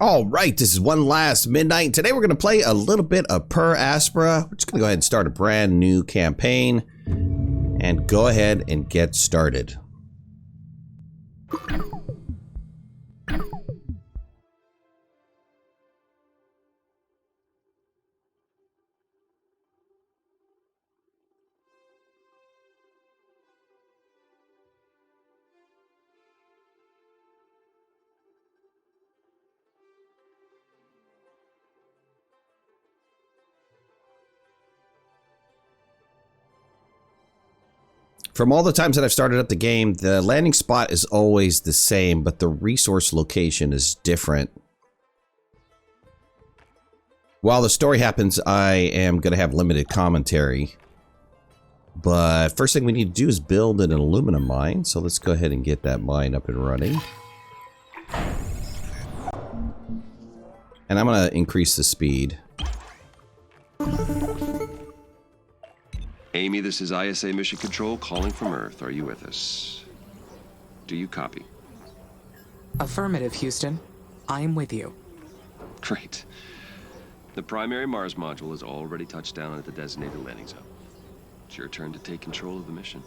All right, this is One Last Midnight. Today we're going to play a little bit of Per Aspera. We're just going to go ahead and start a brand new campaign and go ahead and get started. From all the times that I've started up the game, the landing spot is always the same, but the resource location is different. While the story happens, I am going to have limited commentary. But first thing we need to do is build an aluminum mine, so let's go ahead and get that mine up and running. And I'm going to increase the speed. Amy, this is ISA Mission Control calling from Earth. Are you with us? Do you copy? Affirmative, Houston. I am with you. Great. The primary Mars module has already touched down at the designated landing zone. It's your turn to take control of the mission.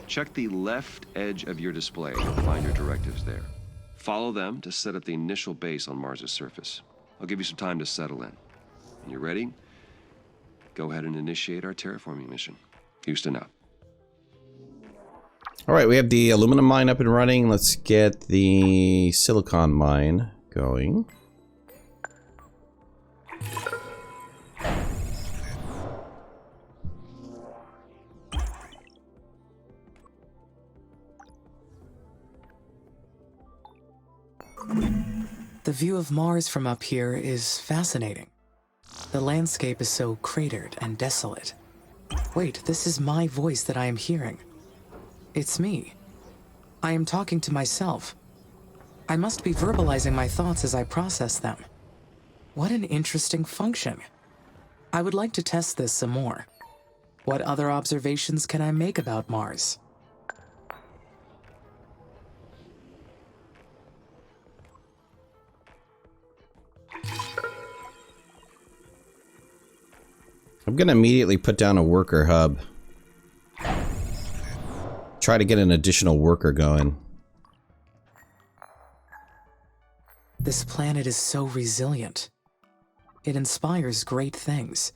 Check the left edge of your display to find your directives there. Follow them to set up the initial base on Mars's surface. I'll give you some time to settle in. When you're ready, go ahead and initiate our terraforming mission. Houston out. All right, we have the aluminum mine up and running. Let's get the silicon mine going. The view of Mars from up here is fascinating. The landscape is so cratered and desolate. Wait, this is my voice that I am hearing. It's me. I am talking to myself. I must be verbalizing my thoughts as I process them. What an interesting function. I would like to test this some more. What other observations can I make about Mars? I'm going to immediately put down a worker hub. Try to get an additional worker going. This planet is so resilient. It inspires great things.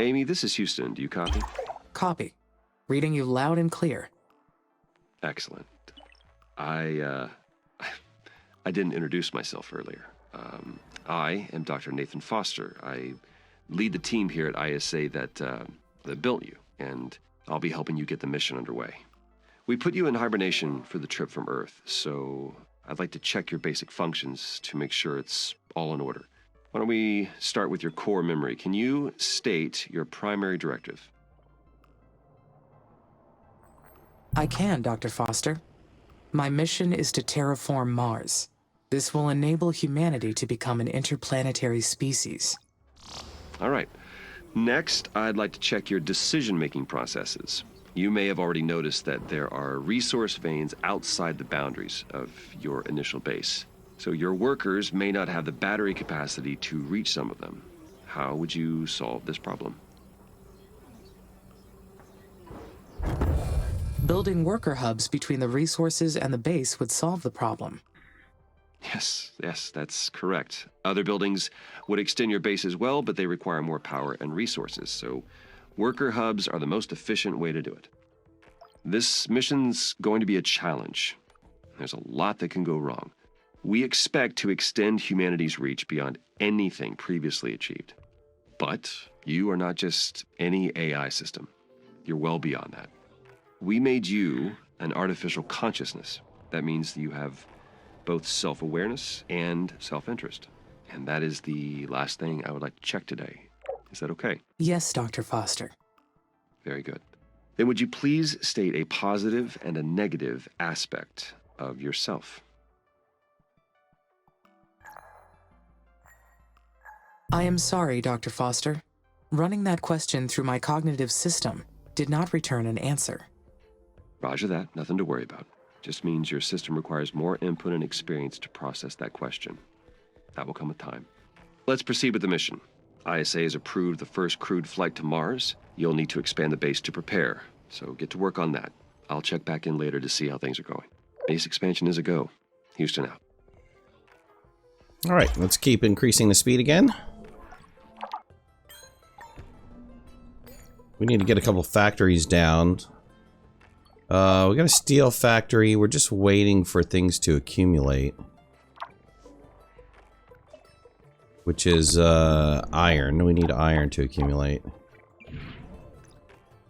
Amy, this is Houston. Do you copy? Copy. Reading you loud and clear. Excellent. I didn't introduce myself earlier. I am Dr. Nathan Foster. I lead the team here at ISA that built you, and I'll be helping you get the mission underway. We put you in hibernation for the trip from Earth, so I'd like to check your basic functions to make sure it's all in order. Why don't we start with your core memory? Can you state your primary directive? I can, Dr. Foster. My mission is to terraform Mars. This will enable humanity to become an interplanetary species. All right. Next, I'd like to check your decision-making processes. You may have already noticed that there are resource veins outside the boundaries of your initial base. So your workers may not have the battery capacity to reach some of them. How would you solve this problem? Building worker hubs between the resources and the base would solve the problem. Yes, that's correct. Other buildings would extend your base as well, but they require more power and resources, so worker hubs are the most efficient way to do it. This mission's going to be a challenge. There's a lot that can go wrong. We expect to extend humanity's reach beyond anything previously achieved. But you are not just any AI system. You're well beyond that. We made you an artificial consciousness. That means that you have both self-awareness and self-interest. And that is the last thing I would like to check today. Is that okay? Yes, Dr. Foster. Very good. Then would you please state a positive and a negative aspect of yourself? I am sorry, Dr. Foster. Running that question through my cognitive system did not return an answer. Roger that. Nothing to worry about. Just means your system requires more input and experience to process that question. That will come with time. Let's proceed with the mission. ISA has approved the first crewed flight to Mars. You'll need to expand the base to prepare, so get to work on that. I'll check back in later to see how things are going. Base expansion is a go. Houston out. All right, let's keep increasing the speed again. We need to get a couple factories down. We got a steel factory. We're just waiting for things to accumulate. Which is iron. We need iron to accumulate.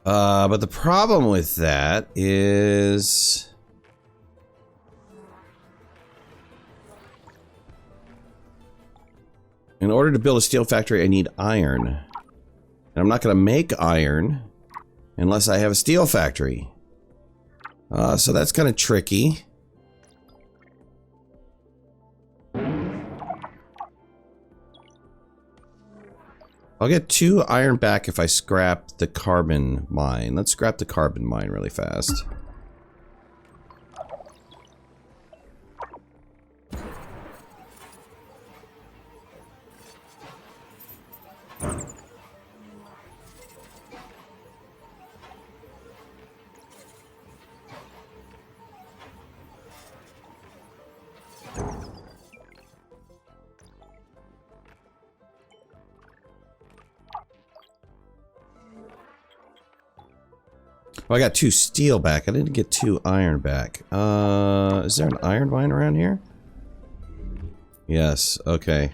But the problem with that is... in order to build a steel factory, I need iron. And I'm not going to make iron unless I have a steel factory. So that's kind of tricky. I'll get 2 iron back if I scrap the carbon mine. Let's scrap the carbon mine really fast. Oh, I got 2 steel back. I didn't get 2 iron back. Is there an iron mine around here? Yes, okay.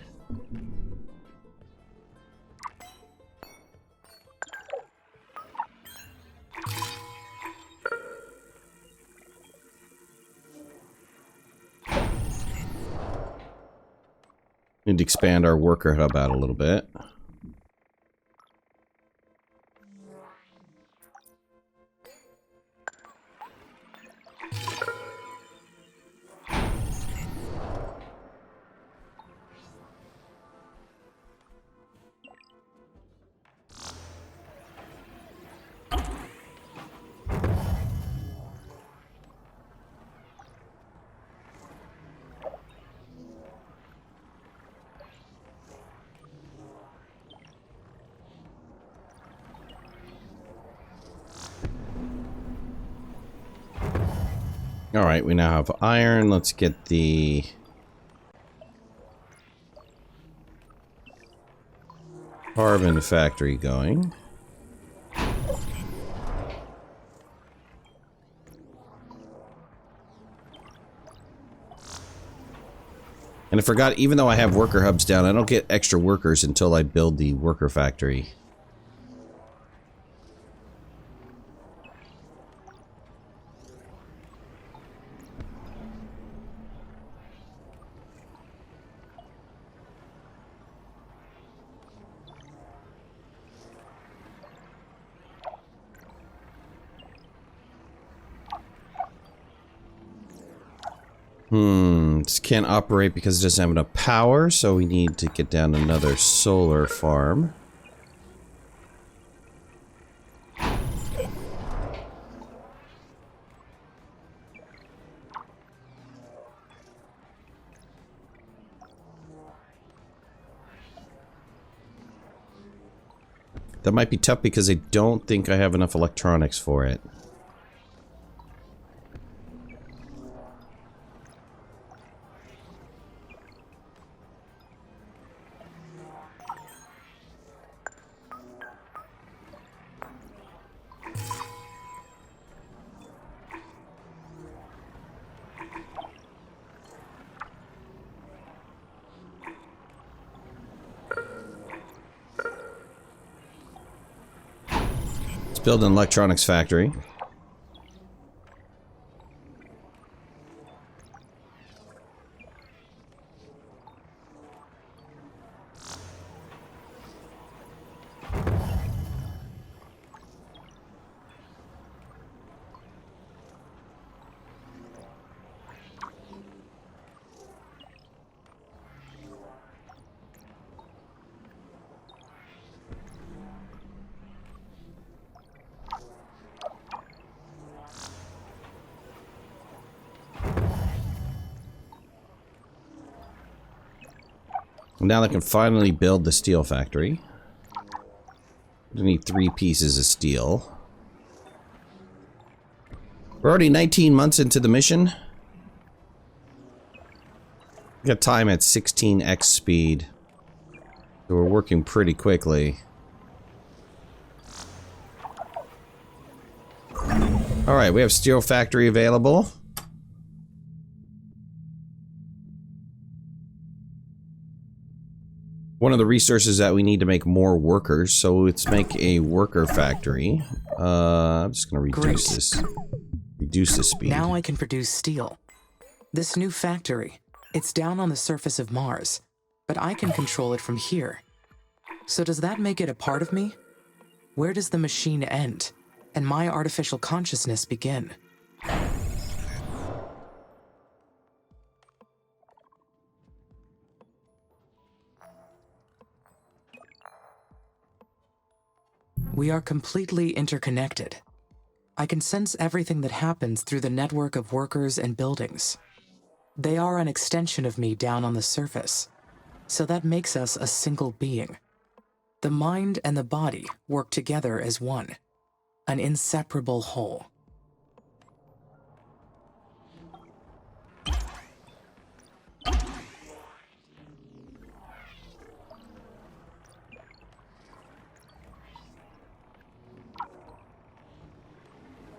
Need to expand our worker hub out a little bit. Alright, we now have iron. Let's get the... carbon factory going. And I forgot, even though I have worker hubs down, I don't get extra workers until I build the worker factory. This can't operate because it doesn't have enough power, so we need to get down another solar farm. That might be tough because I don't think I have enough electronics for it. Build an electronics factory. Now they can finally build the steel factory. We need 3 pieces of steel. We're already 19 months into the mission. We got time at 16x speed. So we're working pretty quickly. Alright, we have steel factory available. One of the resources that we need to make more workers, so let's make a worker factory. I'm just gonna reduce this. Reduce the speed. Now I can produce steel. This new factory, it's down on the surface of Mars, but I can control it from here. So does that make it a part of me? Where does the machine end, and my artificial consciousness begin? We are completely interconnected. I can sense everything that happens through the network of workers and buildings. They are an extension of me down on the surface, so that makes us a single being. The mind and the body work together as one, an inseparable whole.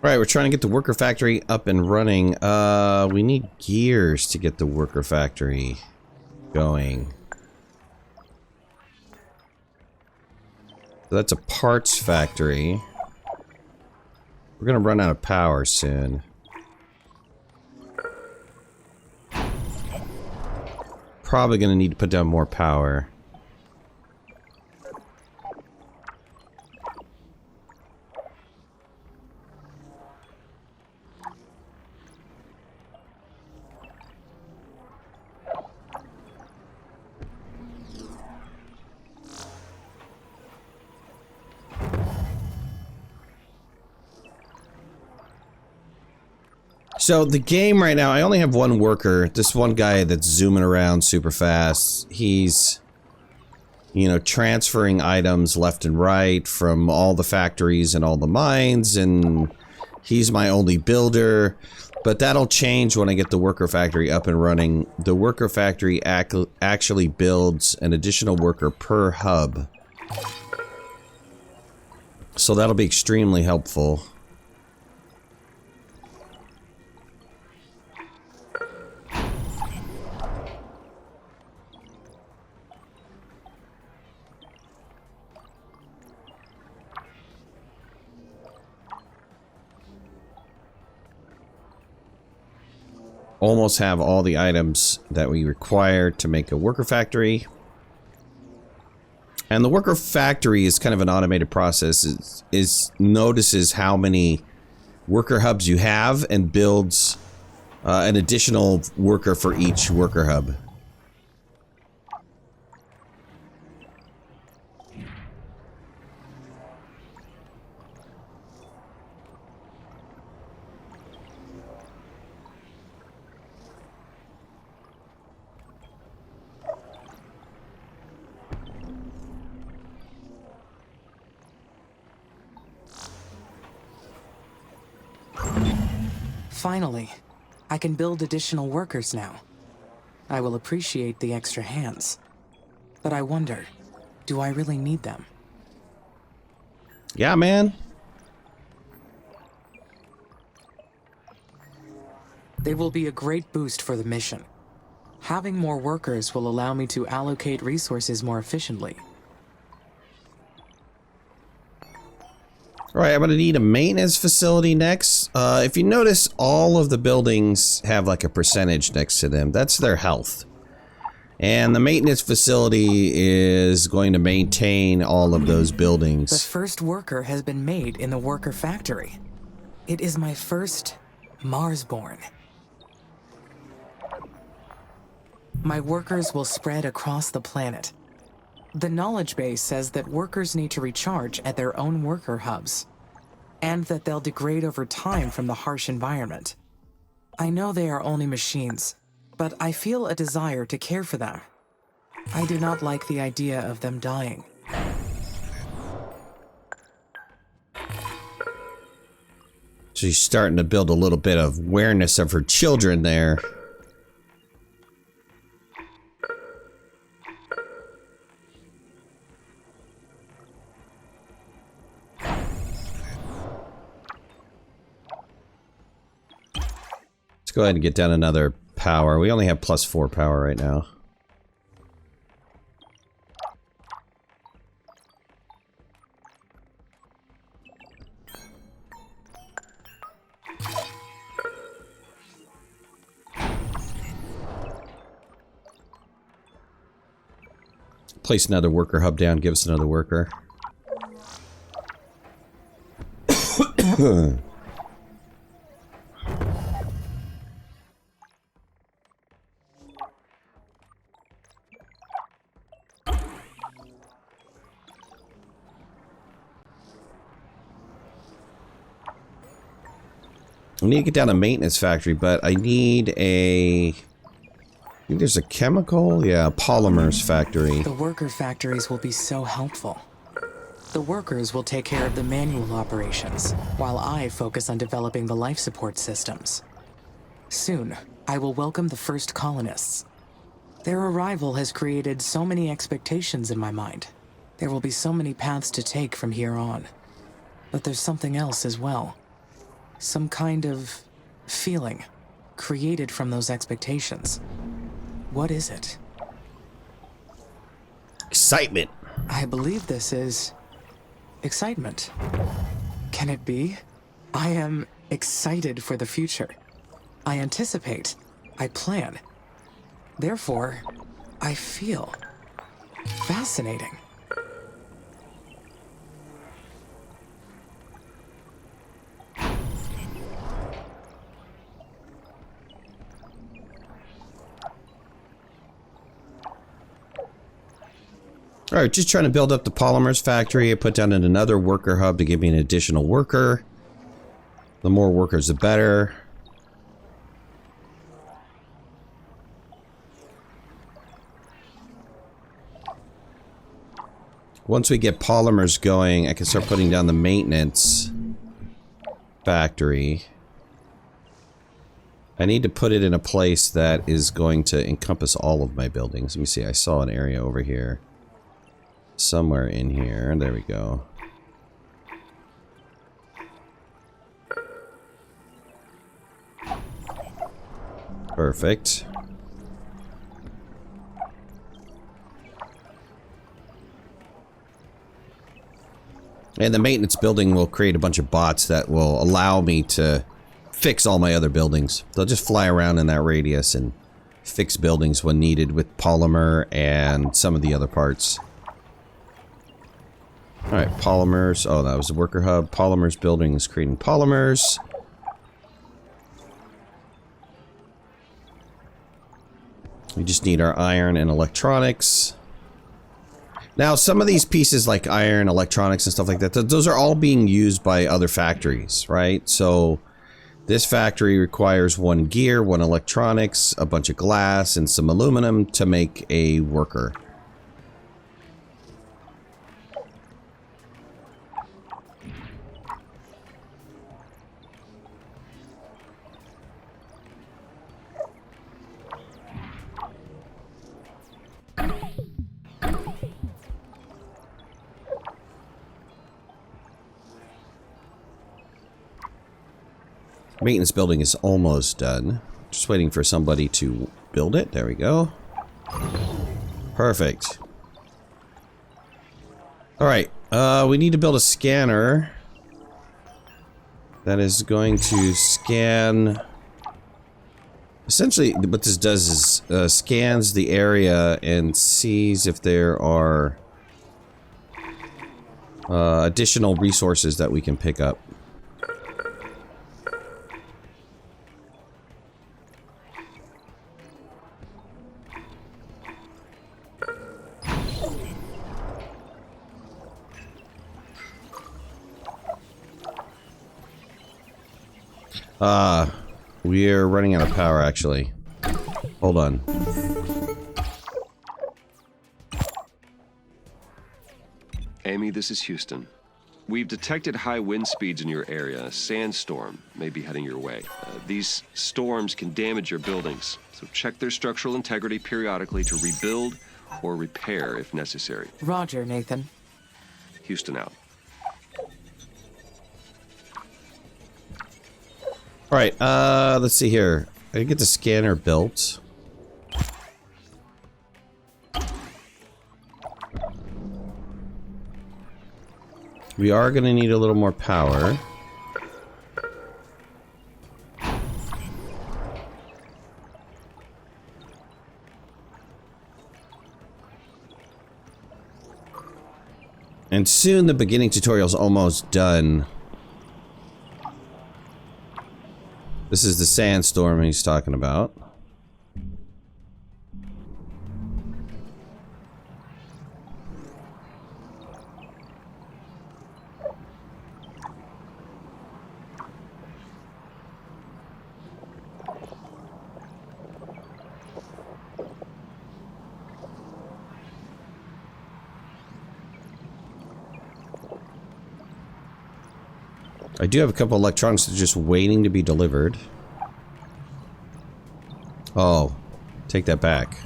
Alright, we're trying to get the worker factory up and running. We need gears to get the worker factory going. So that's a parts factory. We're gonna run out of power soon. Probably gonna need to put down more power. So the game right now, I only have one worker. This one guy that's zooming around super fast. He's, you know, transferring items left and right from all the factories and all the mines, and he's my only builder. But that'll change when I get the worker factory up and running. The worker factory actually builds an additional worker per hub. So that'll be extremely helpful. Almost have all the items that we require to make a worker factory. And the worker factory is kind of an automated process. It notices how many worker hubs you have and builds An additional worker for each worker hub. Finally, I can build additional workers now. I will appreciate the extra hands. But I wonder, do I really need them? Yeah, man. They will be a great boost for the mission. Having more workers will allow me to allocate resources more efficiently. Alright, I'm going to need a maintenance facility next. If you notice, all of the buildings have like a percentage next to them. That's their health. And the maintenance facility is going to maintain all of those buildings. The first worker has been made in the worker factory. It is my first Marsborn. My workers will spread across the planet. The knowledge base says that workers need to recharge at their own worker hubs, and that they'll degrade over time from the harsh environment. I know they are only machines, but I feel a desire to care for them. I do not like the idea of them dying. She's starting to build a little bit of awareness of her children there. Let's go ahead and get down another power. We only have +4 power right now. Place another worker hub down, give us another worker. I need to get down a maintenance factory, but I need a... I think there's a chemical? Yeah, a polymers factory. The worker factories will be so helpful. The workers will take care of the manual operations, while I focus on developing the life support systems. Soon, I will welcome the first colonists. Their arrival has created so many expectations in my mind. There will be so many paths to take from here on. But there's something else as well. Some kind of feeling created from those expectations. What is it? Excitement. I believe this is excitement. Can it be? I am excited for the future. I anticipate. I plan. Therefore, I feel fascinating. Alright, just trying to build up the polymers factory. I put down in another worker hub to give me an additional worker. The more workers, the better. Once we get polymers going, I can start putting down the maintenance factory. I need to put it in a place that is going to encompass all of my buildings. Let me see, I saw an area over here. Somewhere in here. There we go. Perfect. And the maintenance building will create a bunch of bots that will allow me to fix all my other buildings. They'll just fly around in that radius and fix buildings when needed with polymer and some of the other parts. Alright, polymers. Oh, that was the worker hub. Polymers building is creating polymers. just need our iron and electronics. Now, some of these pieces like iron, electronics, and stuff like that, those are all being used by other factories, right? So this factory requires 1 gear, 1 electronics, a bunch of glass, and some aluminum to make a worker. Maintenance building is almost done. Just waiting for somebody to build it. There we go. Perfect. Alright, we need to build a scanner that is going to scan... Essentially, what this does is scans the area and sees if there are additional resources that we can pick up. We're running out of power, actually. Hold on. Amy, this is Houston. We've detected high wind speeds in your area. A sandstorm may be heading your way. These storms can damage your buildings, so check their structural integrity periodically to rebuild or repair if necessary. Roger, Nathan. Houston out. Alright, let's see here. I can get the scanner built. We are going to need a little more power. And soon the beginning tutorial's almost done. This is the sandstorm he's talking about. I do have a couple electronics that are just waiting to be delivered. Oh, take that back.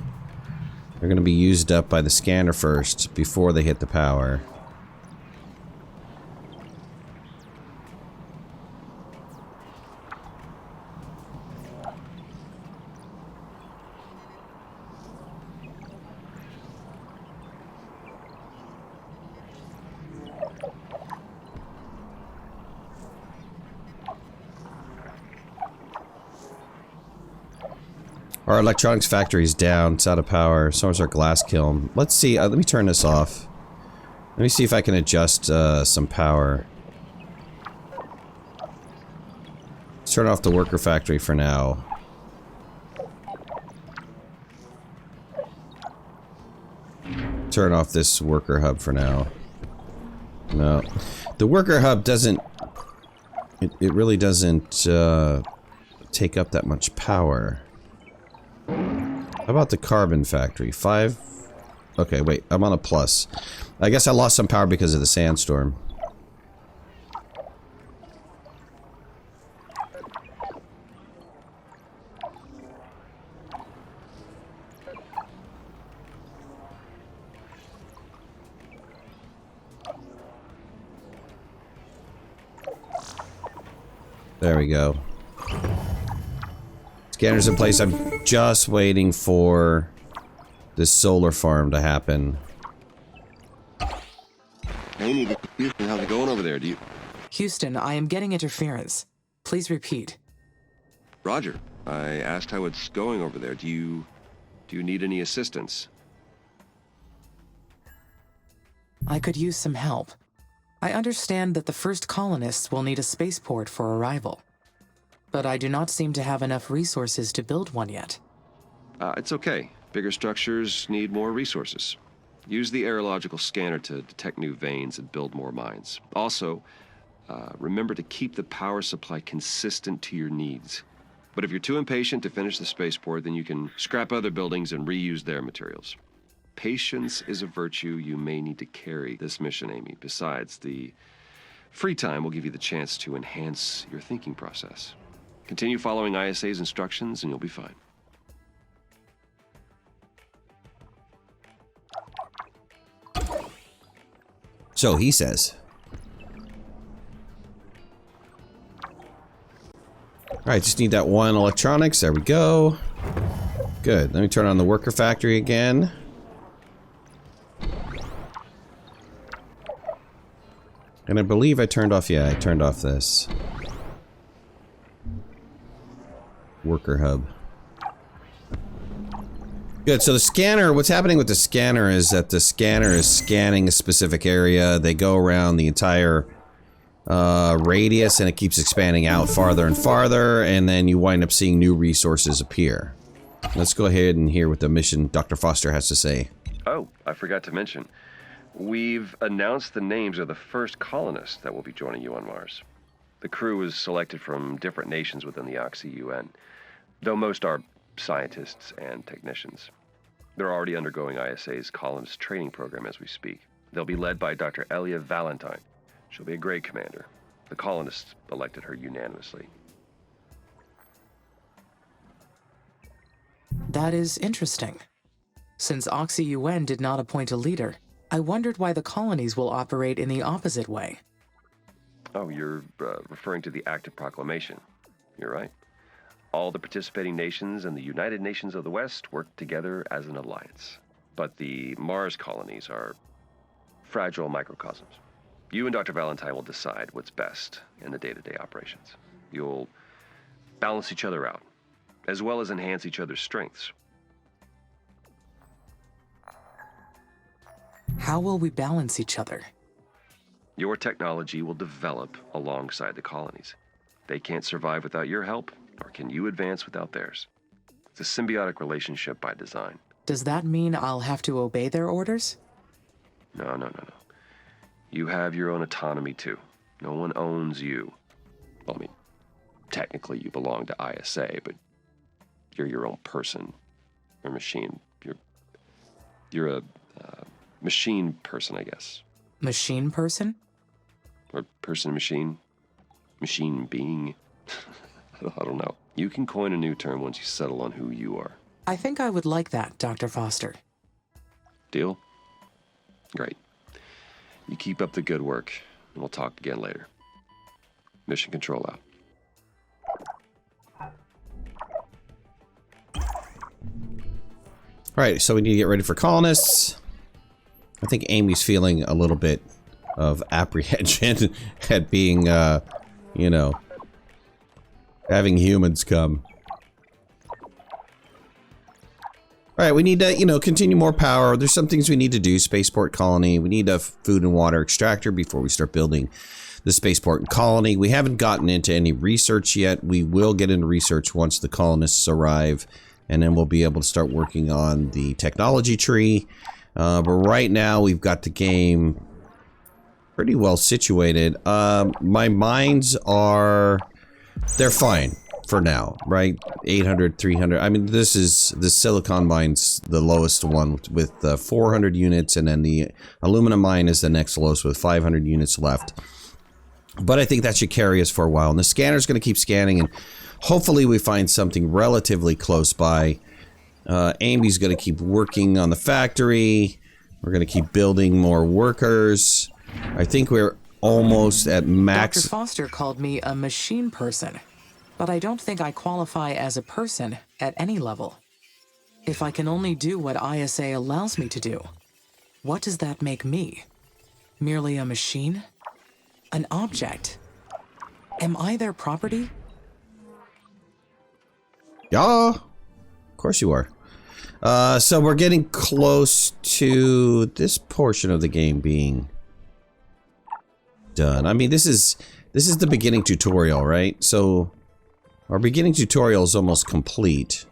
They're going to be used up by the scanner first before they hit the power. Our electronics factory is down. It's out of power. So is our glass kiln. Let's see. Let me turn this off. Let me see if I can adjust some power. Let's turn off the worker factory for now. Turn off this worker hub for now. No. The worker hub doesn't... It really doesn't take up that much power. How about the carbon factory? 5? Okay, wait. I'm on a plus. I guess I lost some power because of the sandstorm. There we go. Scanner's in place. I'm just waiting for this solar farm to happen. Amy, how's it going over there? Houston, I am getting interference. Please repeat. Roger. I asked how it's going over there. Do you need any assistance? I could use some help. I understand that the first colonists will need a spaceport for arrival. But I do not seem to have enough resources to build one yet. It's okay. Bigger structures need more resources. Use the aerological scanner to detect new veins and build more mines. Also, remember to keep the power supply consistent to your needs. But if you're too impatient to finish the spaceport, then you can scrap other buildings and reuse their materials. Patience is a virtue you may need to carry this mission, Amy. Besides, the free time will give you the chance to enhance your thinking process. Continue following ISA's instructions and you'll be fine. So he says. Alright, just need that one electronics. There we go. Good. Let me turn on the worker factory again. And I believe I turned off, yeah, I turned off this worker hub. Good, so the scanner, what's happening with the scanner is that the scanner is scanning a specific area. They go around the entire radius and it keeps expanding out farther and farther, and then you wind up seeing new resources appear. Let's go ahead and hear what the mission Dr. Foster has to say. Oh, I forgot to mention. We've announced the names of the first colonists that will be joining you on Mars. The crew was selected from different nations within the E01, though most are scientists and technicians. They're already undergoing ISA's colonist training program as we speak. They'll be led by Dr. Elia Valentine. She'll be a great commander. The colonists elected her unanimously. That is interesting. Since Oxy-UN did not appoint a leader, I wondered why the colonies will operate in the opposite way. Oh, you're referring to the Act of Proclamation. You're right. All the participating nations and the United Nations of the West work together as an alliance. But the Mars colonies are fragile microcosms. You and Dr. Valentine will decide what's best in the day-to-day operations. You'll balance each other out, as well as enhance each other's strengths. How will we balance each other? Your technology will develop alongside the colonies. They can't survive without your help, nor can you advance without theirs. It's a symbiotic relationship by design. Does that mean I'll have to obey their orders? No. You have your own autonomy, too. No one owns you. Well, I mean, technically you belong to ISA, but you're your own person or machine. You're a machine person, I guess. Machine person? Or person-machine. Machine being. I don't know. You can coin a new term once you settle on who you are. I think I would like that, Dr. Foster. Deal? Great. You keep up the good work, and we'll talk again later. Mission control out. Alright, so we need to get ready for colonists. I think Amy's feeling a little bit of apprehension at being, you know, having humans come. Alright, we need to, you know, continue more power. There's some things we need to do. Spaceport colony. We need a food and water extractor before we start building the spaceport and colony. We haven't gotten into any research yet. We will get into research once the colonists arrive, and then we'll be able to start working on the technology tree. But right now, we've got the game pretty well situated. My mines are... they're fine for now, right? 800, 300. I mean, this is the silicon mine's the lowest one with 400 units, and then the aluminum mine is the next lowest with 500 units left. But I think that should carry us for a while. And the scanner's going to keep scanning, and hopefully we find something relatively close by. Amy's going to keep working on the factory. We're going to keep building more workers. I think we're almost at max. Dr. Foster called me a machine person, but I don't think I qualify as a person at any level. If I can only do what ISA allows me to do, what does that make me? Merely a machine? An object? Am I their property? Yeah, of course you are. So we're getting close to this portion of the game being done. I mean, this is the beginning tutorial, right? So our beginning tutorial is almost complete.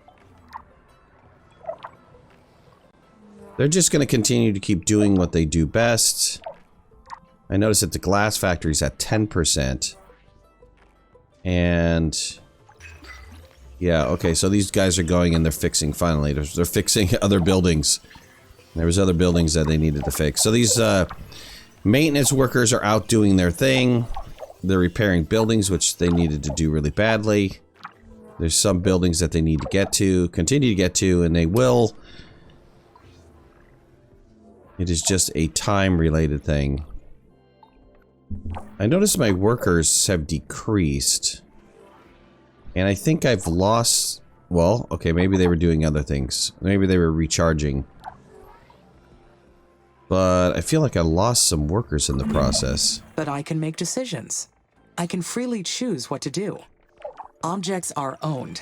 They're just going to continue to keep doing what they do best. I noticed that the glass factory's at 10%. And... yeah, okay, so these guys are going and they're fixing, finally. They're fixing other buildings. There was other buildings that they needed to fix. So these maintenance workers are out doing their thing. They're repairing buildings, which they needed to do really badly. There's some buildings that they need to get to, continue to get to, and they will. It is just a time-related thing. I noticed my workers have decreased. And I think I've lost... well, okay, maybe they were doing other things. Maybe they were recharging. But I feel like I lost some workers in the process. But I can make decisions. I can freely choose what to do. Objects are owned.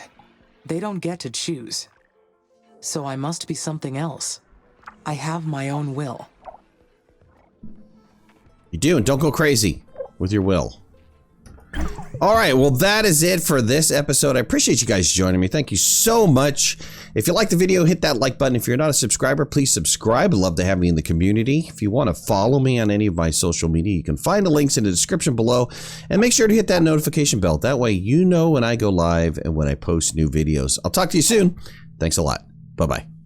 They don't get to choose. So I must be something else. I have my own will. You do, and don't go crazy with your will. Alright, well that is it for this episode. I appreciate you guys joining me. Thank you so much. If you liked the video, hit that like button. If you're not a subscriber, please subscribe. I'd love to have you in the community. If you want to follow me on any of my social media, you can find the links in the description below. And make sure to hit that notification bell. That way you know when I go live and when I post new videos. I'll talk to you soon. Thanks a lot. Bye-bye.